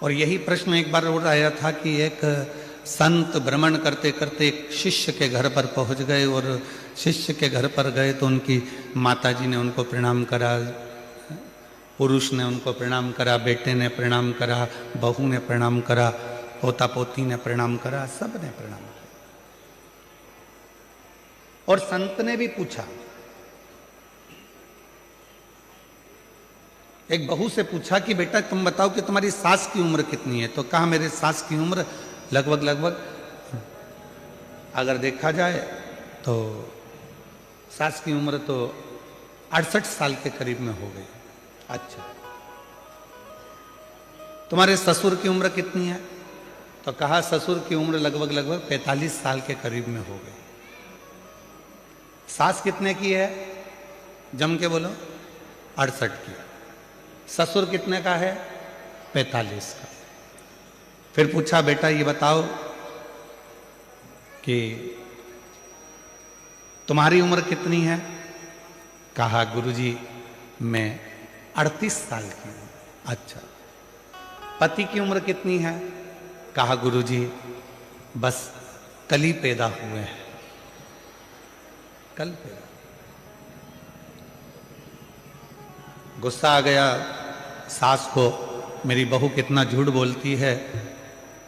और यही प्रश्न एक बार उठ आया था कि एक संत भ्रमण करते करते एक शिष्य के घर पर पहुंच गए और शिष्य के घर पर गए तो उनकी माताजी ने उनको प्रणाम करा, पुरुष ने उनको प्रणाम करा, बेटे ने प्रणाम करा, बहू ने प्रणाम करा, पोता पोती ने प्रणाम करा, सब ने प्रणाम किया। और संत ने भी पूछा, एक बहू से पूछा कि बेटा तुम बताओ कि तुम्हारी सास की उम्र कितनी है। तो कहा मेरे सास की उम्र लगभग अगर देखा जाए तो सास की उम्र तो 68 साल के करीब में हो गई। अच्छा, तुम्हारे ससुर की उम्र कितनी है? तो कहा ससुर की उम्र लगभग 45 साल के करीब में हो गई। सास कितने की है? जम के बोलो। 68 की। ससुर कितने का है? 45 का। फिर पूछा बेटा ये बताओ कि तुम्हारी उम्र कितनी है? कहा गुरुजी मैं 38 साल की हूं। अच्छा, पति की उम्र कितनी है? कहा गुरुजी बस कल ही पैदा हुए हैं, कल पैदा। गुस्सा आ गया सास को, मेरी बहू कितना झूठ बोलती है,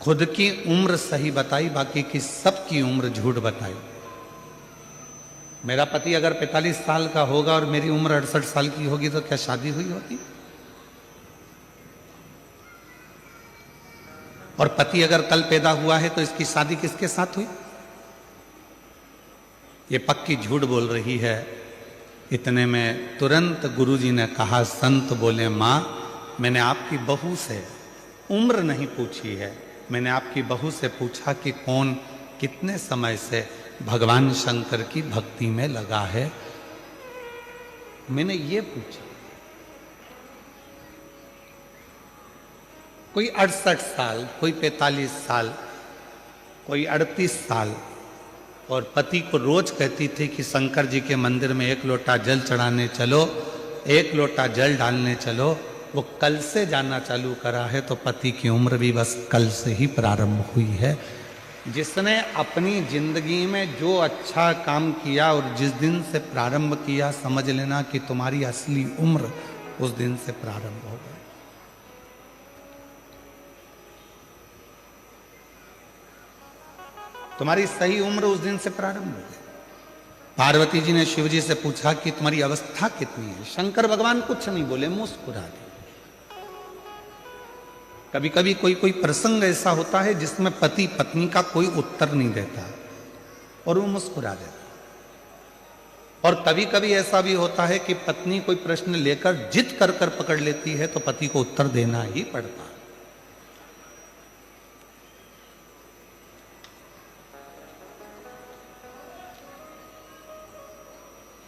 खुद की उम्र सही बताई, बाकी की सबकी उम्र झूठ बताई। मेरा पति अगर 45 साल का होगा और मेरी उम्र 68 साल की होगी तो क्या शादी हुई होती? और पति अगर कल पैदा हुआ है तो इसकी शादी किसके साथ हुई? ये पक्की झूठ बोल रही है। इतने में तुरंत गुरुजी ने कहा, संत बोले मां मैंने आपकी बहू से उम्र नहीं पूछी है, मैंने आपकी बहू से पूछा कि कौन कितने समय से भगवान शंकर की भक्ति में लगा है, मैंने ये पूछा। कोई 68 साल, कोई 45 साल, कोई 38 साल, और पति को रोज कहती थी कि शंकर जी के मंदिर में 1 लोटा जल चढ़ाने चलो, 1 लोटा जल डालने चलो। वो कल से जाना चालू करा है तो पति की उम्र भी बस कल से ही प्रारंभ हुई है। जिसने अपनी जिंदगी में जो अच्छा काम किया और जिस दिन से प्रारंभ किया, समझ लेना कि तुम्हारी असली उम्र उस दिन से प्रारंभ हो गई। तुम्हारी सही उम्र उस दिन से प्रारंभ हो गई। पार्वती जी ने शिव जी से पूछा कि तुम्हारी अवस्था कितनी है? शंकर भगवान कुछ नहीं बोले, मुस्कुरा दिए। कभी कभी कोई प्रसंग ऐसा होता है जिसमें पति पत्नी का कोई उत्तर नहीं देता और वो मुस्कुरा देता। और कभी कभी ऐसा भी होता है कि पत्नी कोई प्रश्न लेकर जिद कर कर पकड़ लेती है तो पति को उत्तर देना ही पड़ता है।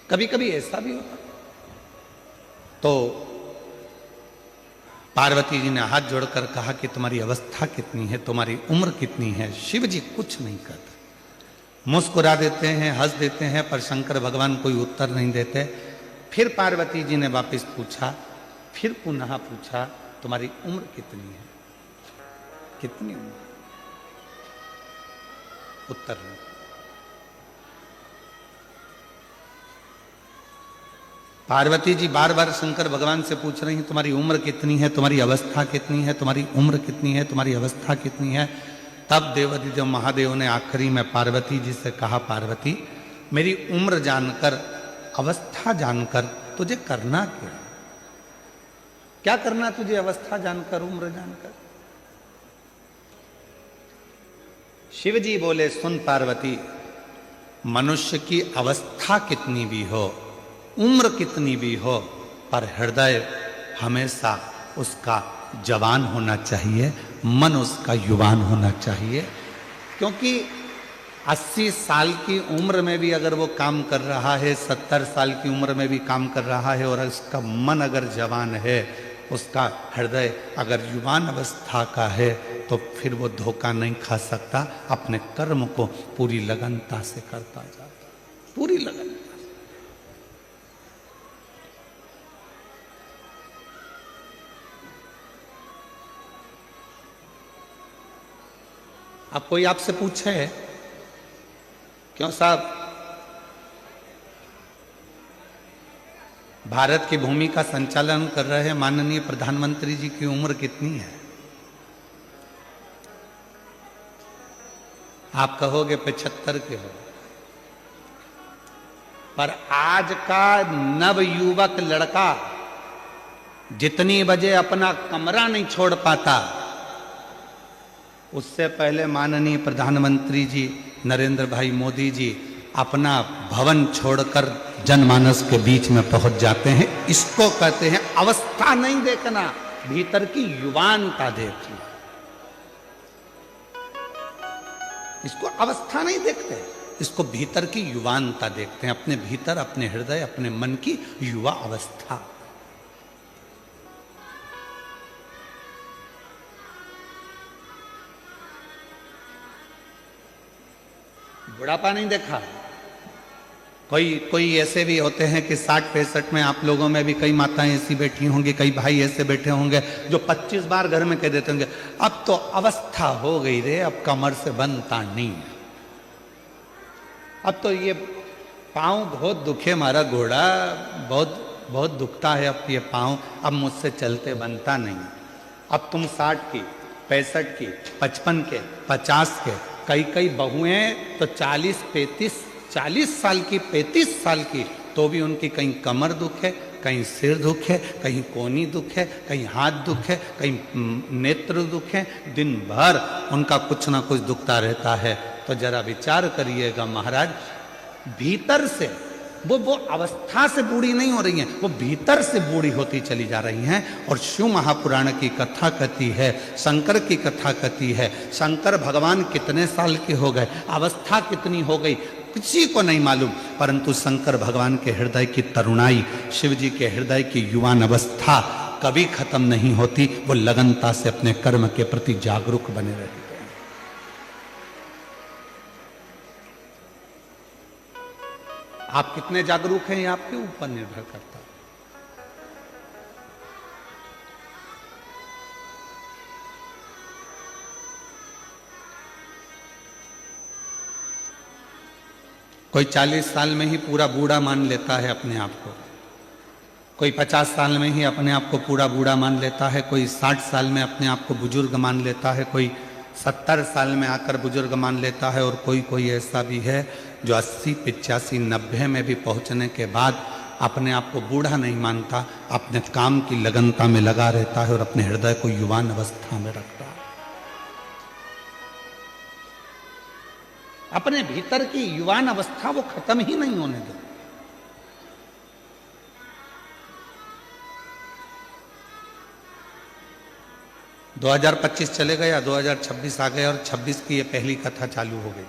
कभी कभी ऐसा भी होता। तो पार्वती जी ने हाथ जोड़कर कहा कि तुम्हारी अवस्था कितनी है, तुम्हारी उम्र कितनी है? शिव जी कुछ नहीं कहते, मुस्कुरा देते हैं, हंस देते हैं, पर शंकर भगवान कोई उत्तर नहीं देते। फिर पार्वती जी ने वापस पूछा, फिर पुनः पूछा तुम्हारी उम्र कितनी है? कितनी उम्र? उत्तर नहीं। पार्वती जी बार बार शंकर भगवान से पूछ रही हैं तुम्हारी उम्र कितनी है, तुम्हारी अवस्था कितनी है, तुम्हारी उम्र कितनी है, तुम्हारी अवस्था कितनी है। तब देवाधिदेव महादेव ने आखिरी में पार्वती जी से कहा, पार्वती मेरी उम्र जानकर, अवस्था जानकर तुझे करना क्या? क्या करना तुझे अवस्था जानकर, उम्र जानकर? शिव जी बोले, सुन पार्वती, मनुष्य की अवस्था कितनी भी हो, उम्र कितनी भी हो, पर हृदय हमेशा उसका जवान होना चाहिए, मन उसका युवान होना चाहिए। क्योंकि 80 साल की उम्र में भी अगर वो काम कर रहा है, 70 साल की उम्र में भी काम कर रहा है, और उसका मन अगर जवान है, उसका हृदय अगर युवान अवस्था का है, तो फिर वो धोखा नहीं खा सकता, अपने कर्म को पूरी लगनता से करता जाता, पूरी लगन। अब कोई आपसे पूछे, क्यों साहब, भारत की भूमि का संचालन कर रहे माननीय प्रधानमंत्री जी की उम्र कितनी है? आप कहोगे 75 के हो। पर आज का नव युवक लड़का जितनी बजे अपना कमरा नहीं छोड़ पाता, उससे पहले माननीय प्रधानमंत्री जी नरेंद्र भाई मोदी जी अपना भवन छोड़कर जनमानस के बीच में पहुंच जाते हैं। इसको कहते हैं अवस्था नहीं देखना, भीतर की युवानता देखना। इसको अवस्था नहीं देखते, इसको भीतर की युवानता देखते हैं। अपने भीतर, अपने हृदय, अपने मन की युवा अवस्था। बुढ़ापा नहीं देखा। कोई ऐसे भी होते हैं कि 60-65 में, आप लोगों में भी कई माताएं ऐसी बैठी होंगी, कई भाई ऐसे बैठे होंगे जो 25 बार घर में कह देते होंगे, अब तो अवस्था हो गई रे, अब कमर से बनता नहीं, अब तो ये पाँव बहुत दुखे, हमारा घोड़ा बहुत बहुत दुखता है, अब ये पाँव, अब मुझसे चलते बनता नहीं। अब तुम 60 की, 65 की, 55 के, 50 के, कई बहुएं तो 40 साल की, 35 साल की, तो भी उनकी कहीं कमर दुख है, कहीं सिर दुख है, कहीं कोहनी दुख है, कहीं हाथ दुख है, कहीं नेत्र दुख है। दिन भर उनका कुछ ना कुछ दुखता रहता है। तो जरा विचार करिएगा महाराज, भीतर से वो अवस्था से बूढ़ी नहीं हो रही हैं, वो भीतर से बूढ़ी होती चली जा रही हैं। और शिव महापुराण की कथा कहती है, शंकर की कथा कहती है, शंकर भगवान कितने साल के हो गए, अवस्था कितनी हो गई, किसी को नहीं मालूम। परंतु शंकर भगवान के हृदय की तरुणाई, शिव जी के हृदय की युवान अवस्था कभी खत्म नहीं होती। वो लगनता से अपने कर्म के प्रति जागरूक बने रहते हैं। आप कितने जागरूक हैं, ये आपके ऊपर निर्भर करता है। कोई 40 साल में ही पूरा बूढ़ा मान लेता है अपने आप को, कोई 50 साल में ही अपने आप को पूरा बूढ़ा मान लेता है, कोई 60 साल में अपने आप को बुजुर्ग मान लेता है, कोई 70 साल में आकर बुजुर्ग मान लेता है, और कोई ऐसा भी है जो 80, 85, 90 में भी पहुंचने के बाद अपने आप को बूढ़ा नहीं मानता, अपने काम की लगनता में लगा रहता है और अपने हृदय को युवान अवस्था में रखता है। अपने भीतर की युवान अवस्था वो खत्म ही नहीं होने देता। दो 2025 चले गया, 2026 आ गया, और 26 की ये पहली कथा चालू हो गई।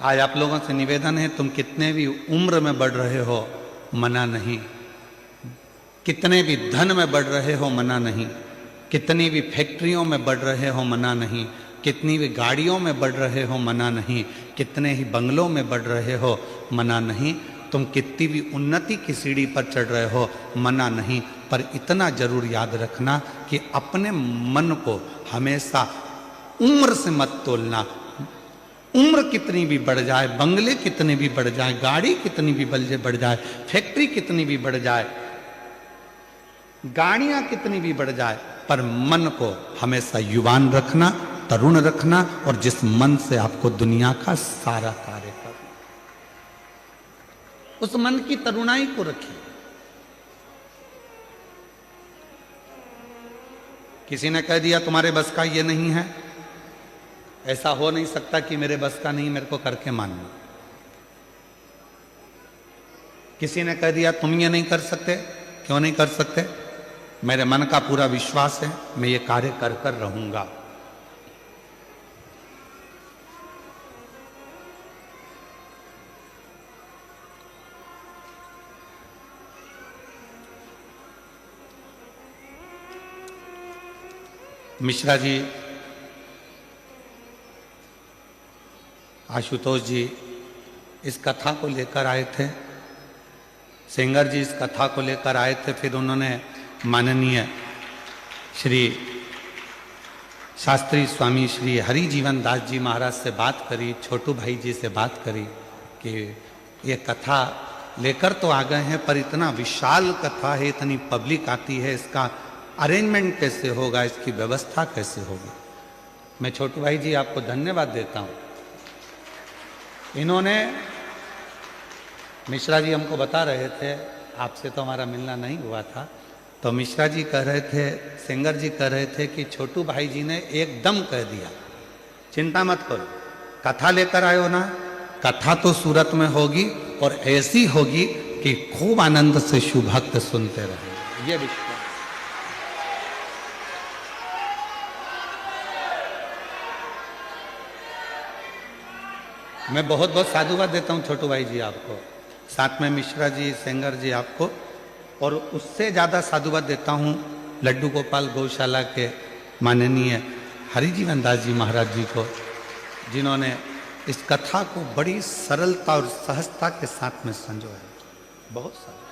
आज आप लोगों से निवेदन है, तुम कितने भी उम्र में बढ़ रहे हो मना नहीं, कितने भी धन में बढ़ रहे हो मना नहीं, कितनी भी फैक्ट्रियों में बढ़ रहे हो मना नहीं, कितनी भी गाड़ियों में बढ़ रहे हो मना नहीं, कितने ही बंगलों में बढ़ रहे हो मना नहीं, तुम कितनी भी उन्नति की सीढ़ी पर चढ़ रहे हो मना नहीं। पर इतना जरूर याद रखना कि अपने मन को हमेशा उम्र से मत तोलना। उम्र कितनी भी बढ़ जाए, बंगले कितने भी बढ़ जाए, गाड़ी कितनी भी बढ़ जाए, फैक्ट्री कितनी भी बढ़ जाए, गाड़ियां कितनी भी बढ़ जाए, पर मन को हमेशा युवान रखना, तरुण रखना, और जिस मन से आपको दुनिया का सारा कार्य करना, उस मन की तरुणाई को रखिए। किसी ने कह दिया तुम्हारे बस का ये नहीं है, ऐसा हो नहीं सकता कि मेरे बस का नहीं, मेरे को करके मानना। किसी ने कह दिया तुम ये नहीं कर सकते, क्यों नहीं कर सकते, मेरे मन का पूरा विश्वास है, मैं ये कार्य कर कर रहूंगा। मिश्रा जी, आशुतोष जी इस कथा को लेकर आए थे, सिंगर जी इस कथा को लेकर आए थे, फिर उन्होंने माननीय श्री शास्त्री स्वामी श्री हरि जीवन दास जी महाराज से बात करी, छोटू भाई जी से बात करी कि ये कथा लेकर तो आ गए हैं, पर इतना विशाल कथा है, इतनी पब्लिक आती है, इसका अरेंजमेंट कैसे होगा, इसकी व्यवस्था कैसे होगी। मैं छोटू भाई जी आपको धन्यवाद देता हूँ। इन्होंने, मिश्रा जी हमको बता रहे थे, आपसे तो हमारा मिलना नहीं हुआ था, तो मिश्रा जी कह रहे थे, सेंगर जी कह रहे थे कि छोटू भाई जी ने एकदम कह दिया, चिंता मत करो, कथा लेकर आयो ना, कथा तो सूरत में होगी और ऐसी होगी कि खूब आनंद से शिव भक्त सुनते रहेंगे, ये विश्वास। मैं बहुत बहुत साधुवाद देता हूँ छोटू भाई जी आपको, साथ में मिश्रा जी, सेंगर जी आपको, और उससे ज़्यादा साधुवाद देता हूँ लड्डू गोपाल गौशाला के माननीय हरिजीवन दास जी महाराज जी को, जिन्होंने इस कथा को बड़ी सरलता और सहजता के साथ में संजोया, बहुत सारा।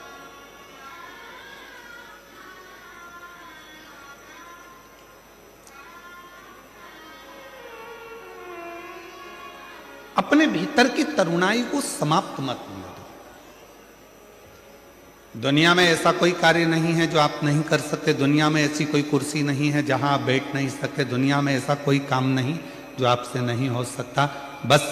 अपने भीतर की तरुणाई को समाप्त मत होने दो। दुनिया में ऐसा कोई कार्य नहीं है जो आप नहीं कर सकते, दुनिया में ऐसी कोई कुर्सी नहीं है जहां आप बैठ नहीं सकते, दुनिया में ऐसा कोई काम नहीं जो आपसे नहीं हो सकता। बस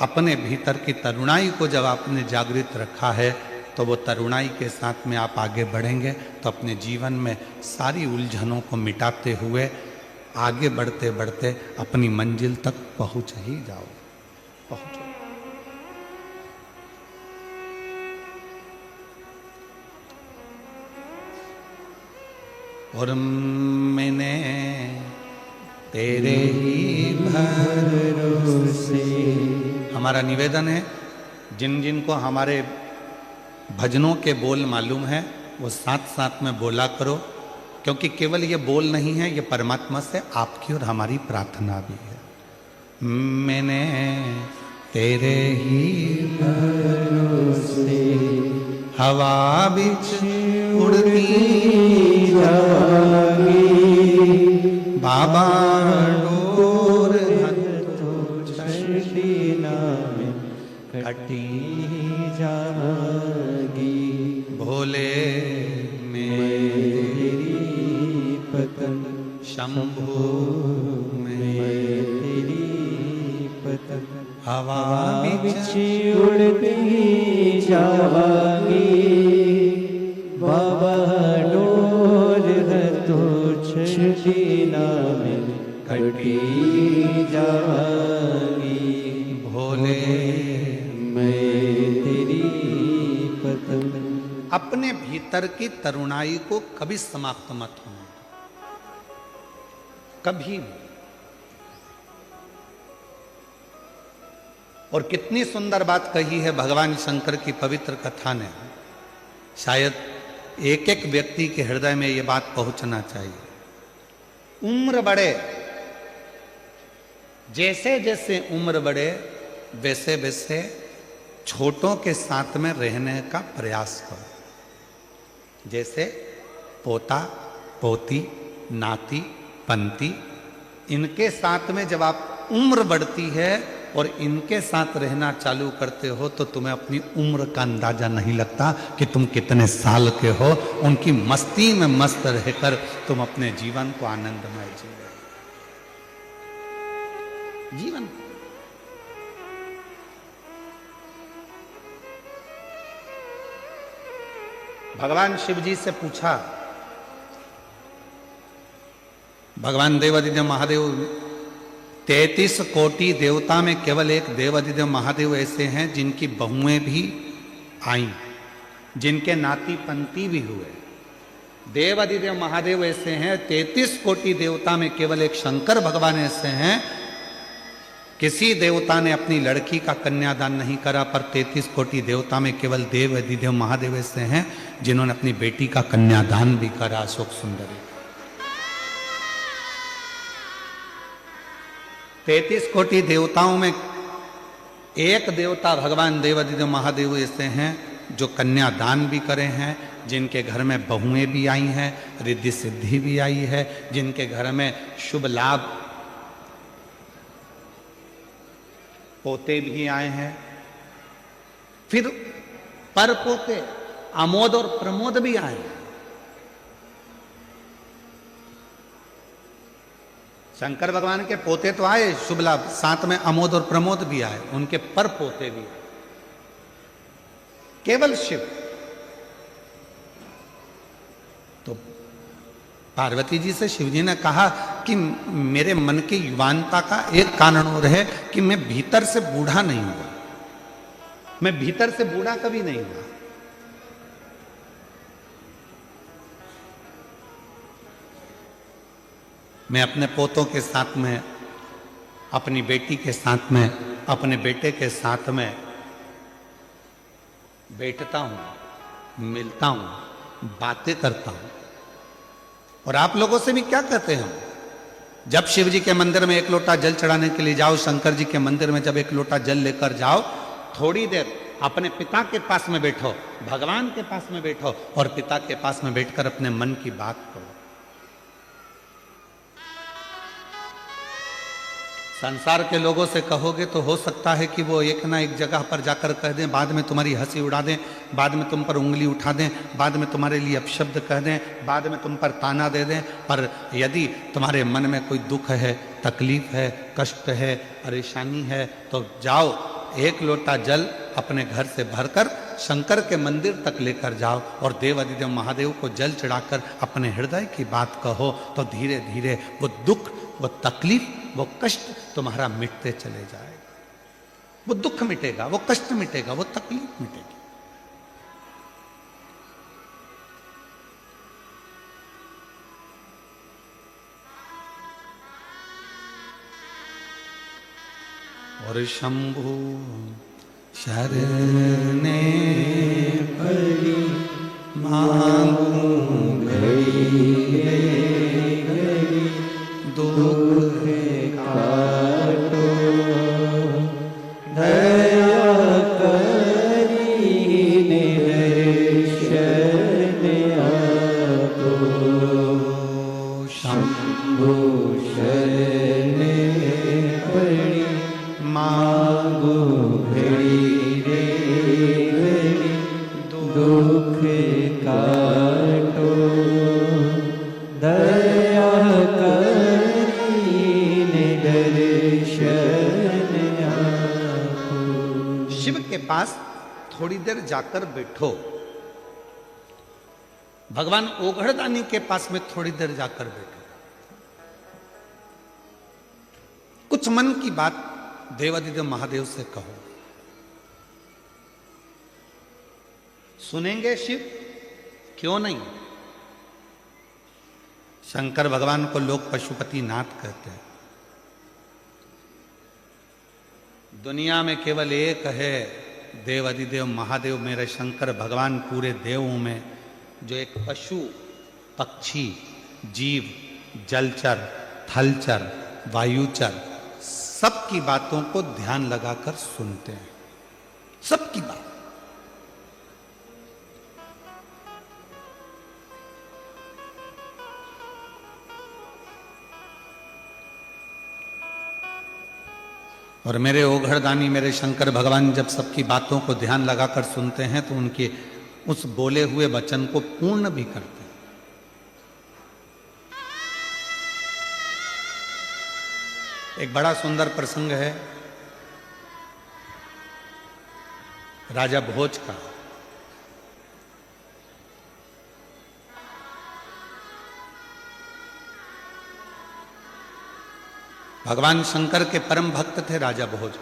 अपने भीतर की तरुणाई को जब आपने जागृत रखा है तो वो तरुणाई के साथ में आप आगे बढ़ेंगे तो अपने जीवन में सारी उलझनों को मिटाते हुए आगे बढ़ते बढ़ते अपनी मंजिल तक पहुंच ही जाओ, पहुंचो। और मैंने तेरे ही भरोसे, हमारा निवेदन है, जिन जिन को हमारे भजनों के बोल मालूम है वो साथ साथ में बोला करो, क्योंकि केवल ये बोल नहीं है, ये परमात्मा से आपकी और हमारी प्रार्थना भी है। मैंने तेरे ही भरोसे हवा बिच उड़ती जागी, बाबा डोर में कटी जागी, भोले मेरी पतन शंभु में तेरी पतन, हवा बिच उड़ती जागी, बाबा डोर तो छीना में कटी जागी, भोले मैं तेरी पतन। अपने भीतर की तरुणाई को कभी समाप्त मत होने, कभी नहीं। और कितनी सुंदर बात कही है भगवान शंकर की पवित्र कथा ने, शायद एक एक व्यक्ति के हृदय में ये बात पहुंचना चाहिए। उम्र बढ़े, जैसे जैसे उम्र बढ़े वैसे वैसे छोटों के साथ में रहने का प्रयास करो। जैसे पोता पोती नाती पंती, इनके साथ में जब आप उम्र बढ़ती है और इनके साथ रहना चालू करते हो तो तुम्हें अपनी उम्र का अंदाजा नहीं लगता कि तुम कितने साल के हो। उनकी मस्ती में मस्त रहकर तुम अपने जीवन को आनंदमय जी रहे जीवन। भगवान शिव जी से पूछा, भगवान देवादिदेव महादेव 33 कोटि देवता में केवल एक देवादिदेव महादेव ऐसे हैं जिनकी बहुएं भी आईं, जिनके नाती पंती भी हुए। देवादिदेव महादेव ऐसे हैं, 33 कोटि देवता में केवल एक शंकर भगवान ऐसे हैं, किसी देवता ने अपनी लड़की का कन्यादान नहीं करा, पर 33 कोटि देवता में केवल देवादिदेव महादेव ऐसे हैं जिन्होंने अपनी बेटी का कन्यादान भी करा, अशोक सुंदरी। 33 कोटि देवताओं में एक देवता भगवान देवादिदेव महादेव ऐसे हैं जो कन्यादान भी करे हैं, जिनके घर में बहुएं भी आई हैं, रिद्धि सिद्धि भी आई है, जिनके घर में शुभ लाभ पोते भी आए हैं, फिर पर पोते आमोद और प्रमोद भी आए हैं। शंकर भगवान के पोते तो आए शुभ लाभ, साथ में अमोद और प्रमोद भी आए, उनके पर पोते भी आए। केवल शिव। तो पार्वती जी से शिव जी ने कहा कि मेरे मन की युवानता का एक कारण और है कि मैं भीतर से बूढ़ा नहीं हुआ, मैं भीतर से बूढ़ा कभी नहीं हुआ। मैं अपने पोतों के साथ में, अपनी बेटी के साथ में, अपने बेटे के साथ में बैठता हूं, मिलता हूं, बातें करता हूं। और आप लोगों से भी क्या कहते हैं हम? जब शिव जी के मंदिर में एक लोटा जल चढ़ाने के लिए जाओ, शंकर जी के मंदिर में जब एक लोटा जल लेकर जाओ, थोड़ी देर अपने पिता के पास में बैठो, भगवान के पास में बैठो और पिता के पास में बैठकर अपने मन की बात करो। संसार के लोगों से कहोगे तो हो सकता है कि वो एक ना एक जगह पर जाकर कह दें, बाद में तुम्हारी हंसी उड़ा दें, बाद में तुम पर उंगली उठा दें, बाद में तुम्हारे लिए अपशब्द कह दें, बाद में तुम पर ताना दे दें। पर यदि तुम्हारे मन में कोई दुख है, तकलीफ है, कष्ट है, परेशानी है, तो जाओ एक लोटा जल अपने घर से भरकर शंकर के मंदिर तक लेकर जाओ और देव अधिदेव महादेव को जल चढ़ाकर अपने हृदय की बात कहो। तो धीरे धीरे वो दुख, वो तकलीफ, वो कष्ट तुम्हारा मिटते चले जाएगा। वो दुख मिटेगा, वो कष्ट मिटेगा, वो तकलीफ मिटेगी। और शंभु शरणे पड़ी मांगू घड़ी घड़ी दुख काटो दया करीने शरण आपो। शंभु शरणे पड़ी मांगो घड़ी रे घड़ी दुख काटो दया करीने दर्शन आपो। शिव के पास थोड़ी देर जाकर बैठो, भगवान ओघड़दानी के पास में थोड़ी देर जाकर बैठो। कुछ मन की बात देवाधिदेव महादेव से कहो। सुनेंगे शिव? क्यों नहीं। शंकर भगवान को लोग पशुपति नाथ कहते हैं। दुनिया में केवल एक है देवाधिदेव महादेव, मेरे शंकर भगवान पूरे देवों में, जो एक पशु, पक्षी, जीव, जलचर, थलचर, वायुचर सबकी बातों को ध्यान लगाकर सुनते हैं। सबकी बात। और मेरे ओघड़दानी, मेरे शंकर भगवान जब सबकी बातों को ध्यान लगाकर सुनते हैं तो उनके उस बोले हुए वचन को पूर्ण भी करते हैं। एक बड़ा सुंदर प्रसंग है राजा भोज का। भगवान शंकर के परम भक्त थे राजा भोज,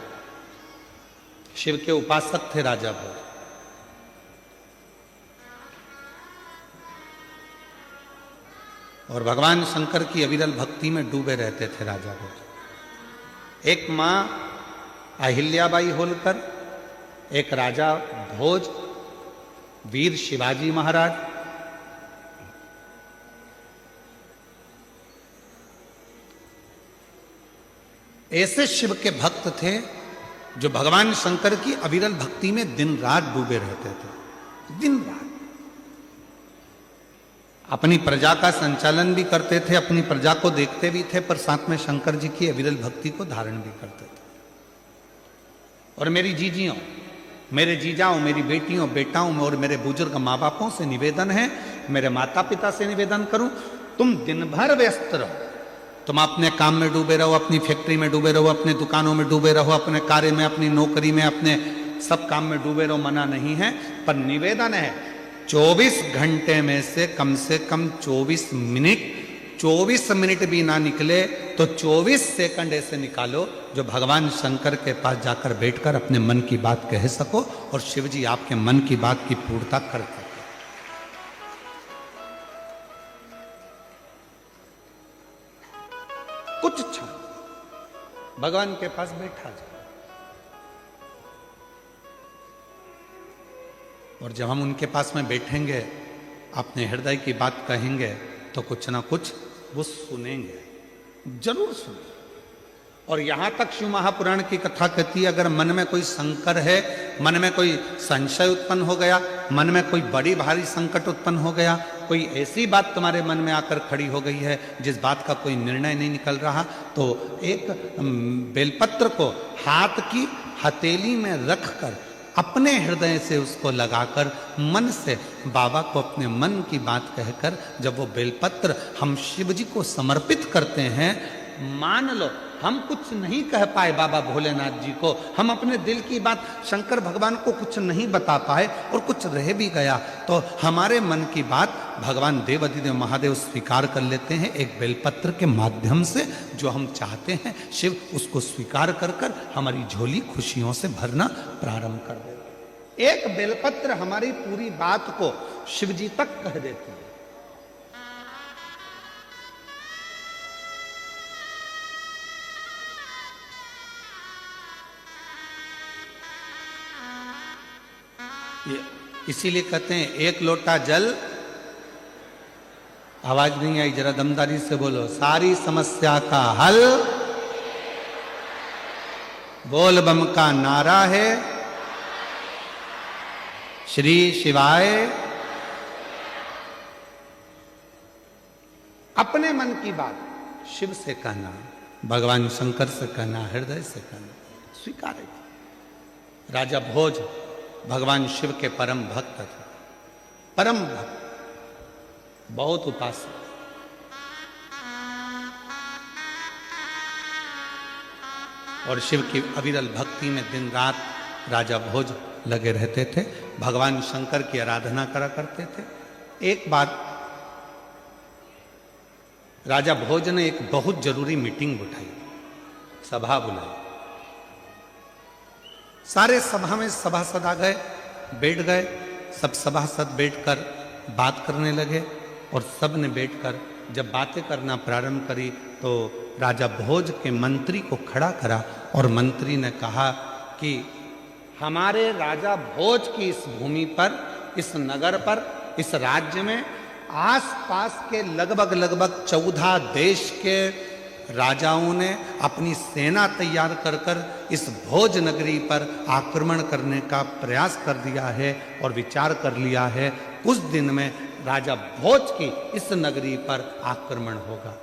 शिव के उपासक थे राजा भोज। और भगवान शंकर की अविरल भक्ति में डूबे रहते थे राजा भोज। एक मां अहिल्याबाई होलकर, एक राजा भोज, वीर शिवाजी महाराज, ऐसे शिव के भक्त थे जो भगवान शंकर की अविरल भक्ति में दिन रात डूबे रहते थे। दिन रात अपनी प्रजा का संचालन भी करते थे, अपनी प्रजा को देखते भी थे, पर साथ में शंकर जी की अविरल भक्ति को धारण भी करते थे। और मेरी जीजियों, मेरे जीजाओं, मेरी बेटियों, बेटाओं में और मेरे बुजुर्ग माँ बापों से निवेदन है, मेरे माता पिता से निवेदन करूं, तुम दिन भर व्यस्त रहो, तुम अपने काम में डूबे रहो, अपनी फैक्ट्री में डूबे रहो, अपने दुकानों में डूबे रहो, अपने कार्य में, अपनी नौकरी में, अपने सब काम में डूबे रहो, मना नहीं है, पर निवेदन है 24 घंटे में से कम 24 मिनट भी ना निकले तो 24 सेकंड ऐसे निकालो जो भगवान शंकर के पास जाकर बैठकर अपने मन की बात कह सको और शिव जी आपके मन की बात की पूर्णता कर सके। कुछ क्षण भगवान के पास बैठा जाए और जब हम उनके पास में बैठेंगे, अपने हृदय की बात कहेंगे तो कुछ ना कुछ वो सुनेंगे, जरूर सुनेंगे। और यहां तक शिव महापुराण की कथा कहती है, अगर मन में कोई संकर है, मन में कोई संशय उत्पन्न हो गया, मन में कोई बड़ी भारी संकट उत्पन्न हो गया, कोई ऐसी बात तुम्हारे मन में आकर खड़ी हो गई है जिस बात का कोई निर्णय नहीं निकल रहा, तो एक बेलपत्र को हाथ की हथेली में रखकर अपने हृदय से उसको लगाकर मन से बाबा को अपने मन की बात कहकर जब वो बेलपत्र हम शिव जी को समर्पित करते हैं, मान लो हम कुछ नहीं कह पाए बाबा भोलेनाथ जी को, हम अपने दिल की बात शंकर भगवान को कुछ नहीं बता पाए और कुछ रह भी गया तो हमारे मन की बात भगवान देवाधिदेव महादेव स्वीकार कर लेते हैं एक बेलपत्र के माध्यम से। जो हम चाहते हैं शिव उसको स्वीकार कर कर हमारी झोली खुशियों से भरना प्रारंभ कर देते। एक बेलपत्र हमारी पूरी बात को शिव जी तक कह देती है। इसीलिए कहते हैं एक लोटा जल, आवाज नहीं आई, जरा दमदारी से बोलो, सारी समस्या का हल बोल बम का नारा है, श्री शिवाय। अपने मन की बात शिव से कहना, भगवान शंकर से कहना, हृदय से कहना, स्वीकार है। राजा भोज भगवान शिव के परम भक्त थे, परम भक्त, बहुत उपासक। और शिव की अविरल भक्ति में दिन रात राजा भोज लगे रहते थे, भगवान शंकर की आराधना करा करते थे। एक बार राजा भोज ने एक बहुत जरूरी मीटिंग बुलाई, सभा बुलाई। सारे सभा में सभासद आ गए, बैठ गए, सब सभासद बैठकर बात करने लगे और सब ने बैठकर जब बातें करना प्रारंभ करी तो राजा भोज के मंत्री को खड़ा करा और मंत्री ने कहा कि हमारे राजा भोज की इस भूमि पर, इस नगर पर, इस राज्य में आसपास के लगभग 14 देश के राजाओं ने अपनी सेना तैयार कर कर इस भोज नगरी पर आक्रमण करने का प्रयास कर दिया है और विचार कर लिया है कुछ दिन में राजा भोज की इस नगरी पर आक्रमण होगा।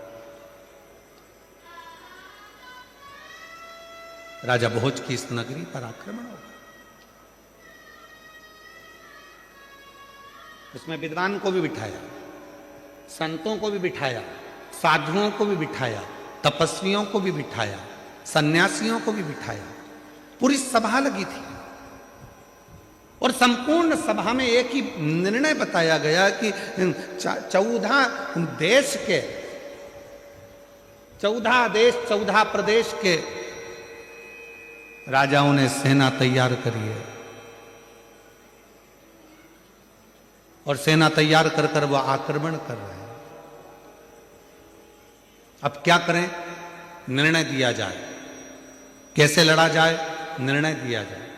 राजा भोज की इस नगरी पर आक्रमण होगा। उसमें विद्वान को भी बिठाया, संतों को भी बिठाया, साधुओं को भी बिठाया, तपस्वियों को भी बिठाया, सन्यासियों को भी बिठाया। पूरी सभा लगी थी और संपूर्ण सभा में एक ही निर्णय बताया गया कि 14 देश के, 14 देश 14 प्रदेश के राजाओं ने सेना तैयार करी है और सेना तैयार कर कर वो आक्रमण कर रहे हैं। अब क्या करें? निर्णय दिया जाए, कैसे लड़ा जाए, निर्णय दिया जाए।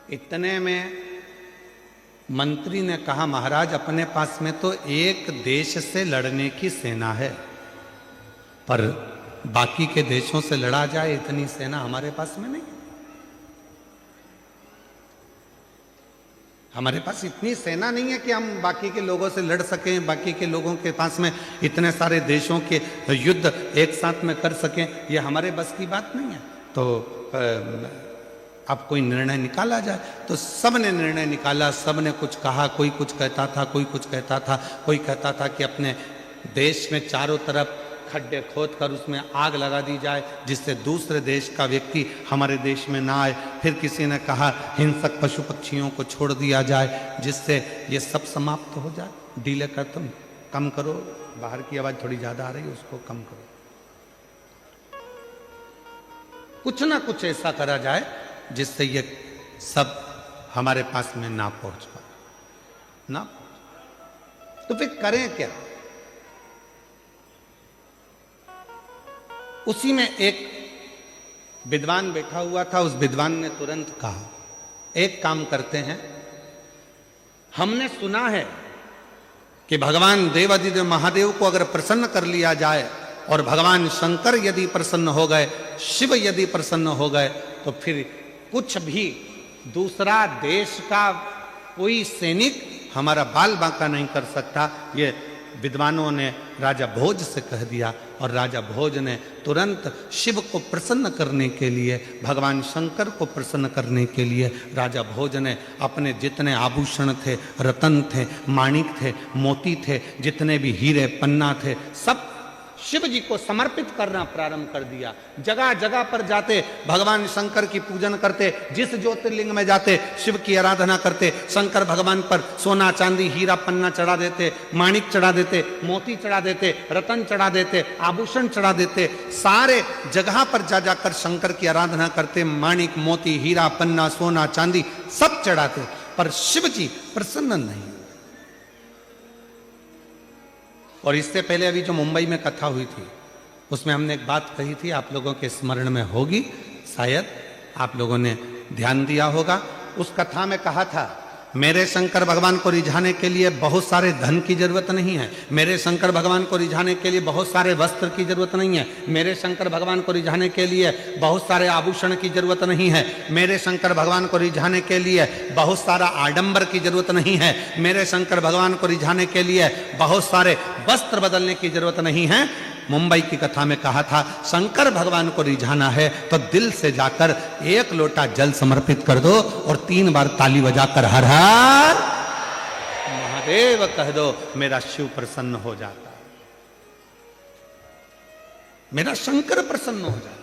इतने में मंत्री ने कहा, महाराज अपने पास में तो एक देश से लड़ने की सेना है, पर बाकी के देशों से लड़ा जाए इतनी सेना हमारे पास में नहीं। हमारे पास इतनी सेना नहीं है कि हम बाकी के लोगों से लड़ सकें, बाकी के लोगों के पास में इतने सारे देशों के युद्ध एक साथ में कर सकें, ये हमारे बस की बात नहीं है। तो अब कोई निर्णय निकाला जाए। तो सब ने निर्णय निकाला, सब ने कुछ कहा, कोई कुछ कहता था, कोई कुछ कहता था। कोई कहता था कि अपने देश में चारों तरफ खड्डे खोद कर उसमें आग लगा दी जाए जिससे दूसरे देश का व्यक्ति हमारे देश में ना आए। फिर किसी ने कहा हिंसक पशु पक्षियों को छोड़ दिया जाए जिससे ये सब समाप्त हो जाए। डीले कर तुम कम करो, बाहर की आवाज़ थोड़ी ज़्यादा आ रही है, उसको कम करो। कुछ ना कुछ ऐसा करा जाए जिससे ये सब हमारे पास में ना पहुंच पाए, ना। तो फिर करें क्या? उसी में एक विद्वान बैठा हुआ था। उस विद्वान ने तुरंत कहा, एक काम करते हैं, हमने सुना है कि भगवान देवादिदेव महादेव को अगर प्रसन्न कर लिया जाए और भगवान शंकर यदि प्रसन्न हो गए, शिव यदि प्रसन्न हो गए, तो फिर कुछ भी दूसरा देश का कोई सैनिक हमारा बाल बांका नहीं कर सकता। ये विद्वानों ने राजा भोज से कह दिया और राजा भोज ने तुरंत शिव को प्रसन्न करने के लिए, भगवान शंकर को प्रसन्न करने के लिए राजा भोज ने अपने जितने आभूषण थे, रतन थे, माणिक थे, मोती थे, जितने भी हीरे पन्ना थे, सब शिव जी को समर्पित करना प्रारंभ कर दिया। जगह जगह पर जाते भगवान शंकर की पूजन करते, जिस ज्योतिर्लिंग में जाते शिव की आराधना करते, शंकर भगवान पर सोना चांदी हीरा पन्ना चढ़ा देते, माणिक चढ़ा देते, मोती चढ़ा देते, रतन चढ़ा देते, आभूषण चढ़ा देते। सारे जगह पर जा जाकर शंकर की आराधना करते, माणिक मोती हीरा पन्ना सोना चांदी सब चढ़ाते, पर शिव जी प्रसन्न नहीं। और इससे पहले अभी जो मुंबई में कथा हुई थी उसमें हमने एक बात कही थी, आप लोगों के स्मरण में होगी, शायद आप लोगों ने ध्यान दिया होगा। उस कथा में कहा था, मेरे शंकर भगवान को रिझाने के लिए बहुत सारे धन की जरूरत नहीं है, मेरे शंकर भगवान को रिझाने के लिए बहुत सारे वस्त्र की जरूरत नहीं है, मेरे शंकर भगवान को रिझाने के लिए बहुत सारे आभूषण की जरूरत नहीं है, मेरे शंकर भगवान को रिझाने के लिए बहुत सारा आडंबर की जरूरत नहीं है, मेरे शंकर भगवान को रिझाने के लिए बहुत सारे वस्त्र बदलने की जरूरत नहीं है। मुंबई की कथा में कहा था, शंकर भगवान को रिझाना है तो दिल से जाकर एक लोटा जल समर्पित कर दो और 3 बार ताली बजाकर हर हर महादेव कह दो, मेरा शिव प्रसन्न हो जाता है, मेरा शंकर प्रसन्न हो जाता है।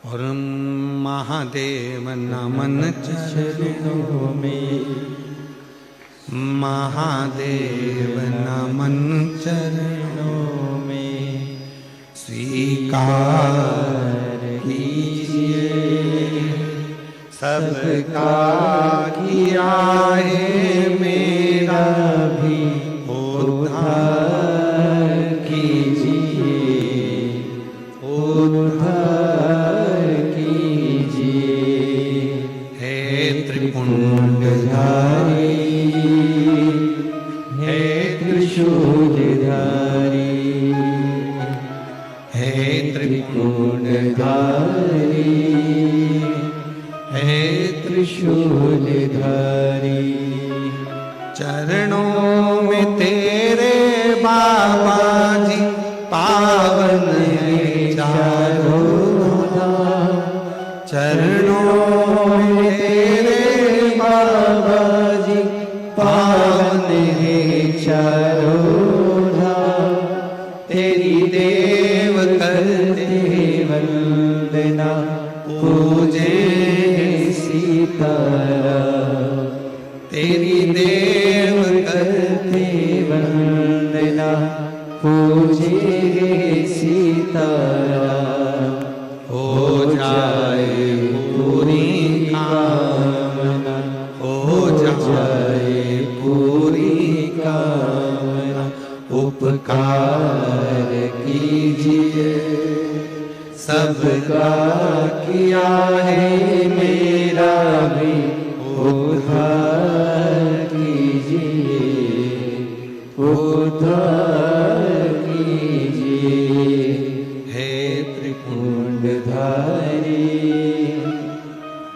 और महादेव नमन चरणों में, महादेव नमन चरणों में, स्वीकार कीजिए सबका किया है, मेरा भी उद्धार कीजिए, उद्धार त्रिपुंडधारी, हे त्रिशूलधारी, हे त्रिपुंडधारी, हे त्रिशूलधारी। चरणों में तेरे बाबा जी पावन है चारों धाम, चरणों में तेरे बाबा जी पावन है चारों धाम। तेरी देव करते वंदना, पूजे सीताराम, तेरी देव करते वंदना, पूजे सीताराम। हो जाए पूरी कामना, हो जाए पूरी कामना, उपकार कीजिए सबका किया है, मेरा भी उद्धार कीजिए।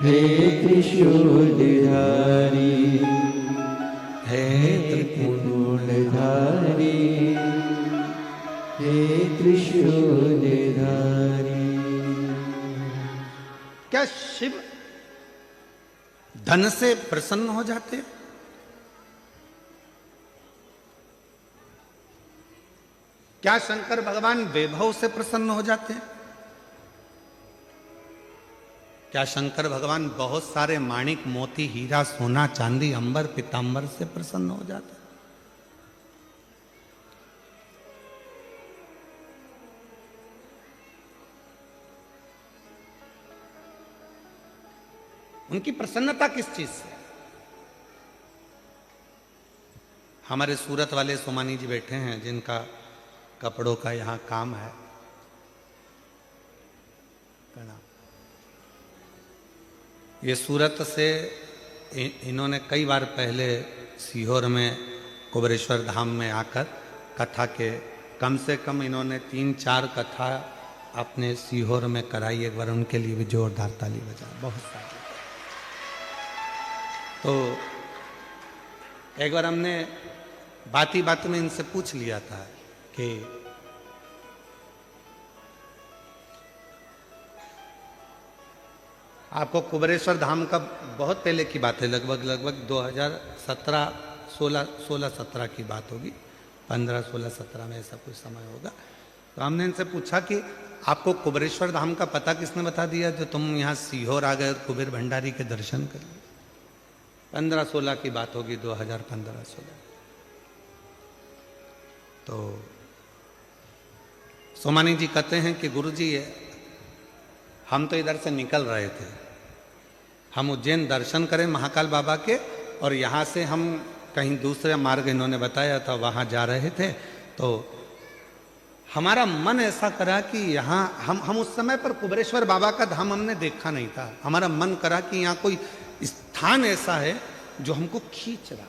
हे त्रिशूलधारी, हे त्रिशूलधारी, हे त्रिशूलधारी। क्या शिव धन से प्रसन्न हो जाते? क्या शंकर भगवान वैभव से प्रसन्न हो जाते हैं? क्या शंकर भगवान बहुत सारे माणिक मोती हीरा सोना चांदी अंबर पीतांबर से प्रसन्न हो जाते हैं? उनकी प्रसन्नता किस चीज से? हमारे सूरत वाले सोमानी जी बैठे हैं जिनका कपड़ों का यहां काम है। ये सूरत से इन्होंने कई बार पहले सीहोर में कुबरेश्वर धाम में आकर कथा के कम से कम इन्होंने 3-4 कथा अपने सीहोर में कराई। एक बार उनके लिए भी जोरदार ताली बजा। बहुत सारी। तो एक बार हमने बाती बात में इनसे पूछ लिया था कि आपको कुबरेश्वर धाम का बहुत पहले की बात है, लगभग 2017 की बात होगी, 15-16-17 में ऐसा कुछ समय होगा। तो हमने इनसे पूछा कि आपको कुबरेश्वर धाम का पता किसने बता दिया जो तुम यहाँ सीहोर आ गए और कुबेर भंडारी के दर्शन कर लिए? 15-16 की बात होगी, 2015-16। तो सोमानी जी कहते हैं कि गुरुजी हम तो इधर से निकल रहे थे, हम उज्जैन दर्शन करें महाकाल बाबा के, और यहाँ से हम कहीं दूसरे मार्ग इन्होंने बताया था वहाँ जा रहे थे। तो हमारा मन ऐसा करा कि यहाँ हम उस समय पर कुबरेश्वर बाबा का धाम हमने देखा नहीं था। हमारा मन करा कि यहाँ कोई स्थान ऐसा है जो हमको खींच रहा है।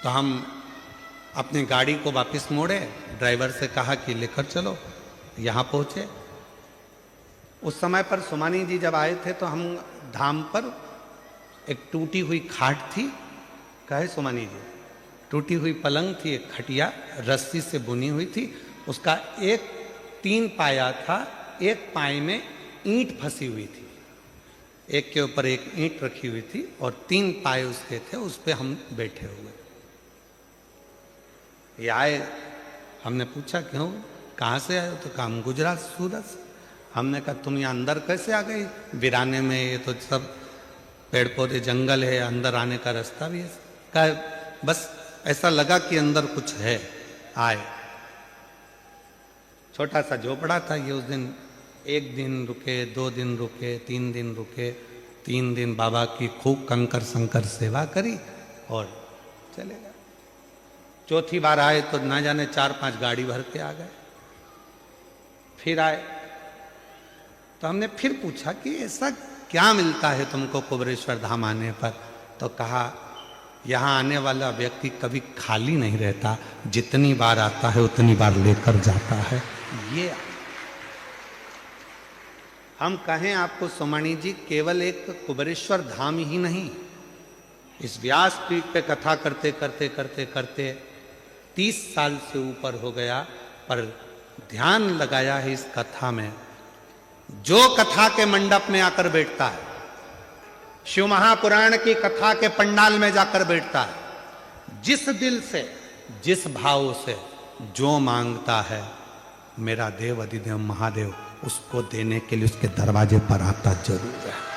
तो हम अपनी गाड़ी को वापस मोड़े, ड्राइवर से कहा कि लेकर चलो। यहाँ पहुँचे। उस समय पर सोमानी जी जब आए थे तो हम धाम पर एक टूटी हुई खाट थी, कहे सोमानी जी, टूटी हुई पलंग थी, एक खटिया रस्सी से बुनी हुई थी, उसका 3 पाया था, एक पाए में ईंट फंसी हुई थी, एक के ऊपर एक ईंट रखी हुई थी और 3 पाए उसके थे, उस पे हम बैठे हुए। ये आए, हमने पूछा क्यों, कहाँ से आए? तो कहा हम गुजरात सूरत से। हमने कहा तुम यहाँ अंदर कैसे आ गई वीराने में, ये तो सब पेड़ पौधे जंगल है, अंदर आने का रास्ता भी है। कहा बस ऐसा लगा कि अंदर कुछ है, आए। छोटा सा झोपड़ा था ये। उस दिन 1 दिन रुके, 2 दिन रुके, 3 दिन रुके, 3 दिन बाबा की खूब कंकर संकर सेवा करी और चले गए। चौथी बार आए तो ना जाने 4-5 गाड़ी भर के आ गए। फिर आए तो हमने फिर पूछा कि ऐसा क्या मिलता है तुमको कुबरेश्वर धाम आने पर? तो कहा यहाँ आने वाला व्यक्ति कभी खाली नहीं रहता, जितनी बार आता है उतनी बार लेकर जाता है। ये हम कहें आपको सोमानी जी, केवल एक कुबरेश्वर धाम ही नहीं, इस व्यास पीठ पे कथा करते करते करते करते 30 साल से ऊपर हो गया, पर ध्यान लगाया है इस कथा में। जो कथा के मंडप में आकर बैठता है, शिव महापुराण की कथा के पंडाल में जाकर बैठता है, जिस दिल से जिस भाव से जो मांगता है, मेरा देव अधिदेव महादेव उसको देने के लिए उसके दरवाजे पर आता जरूर है।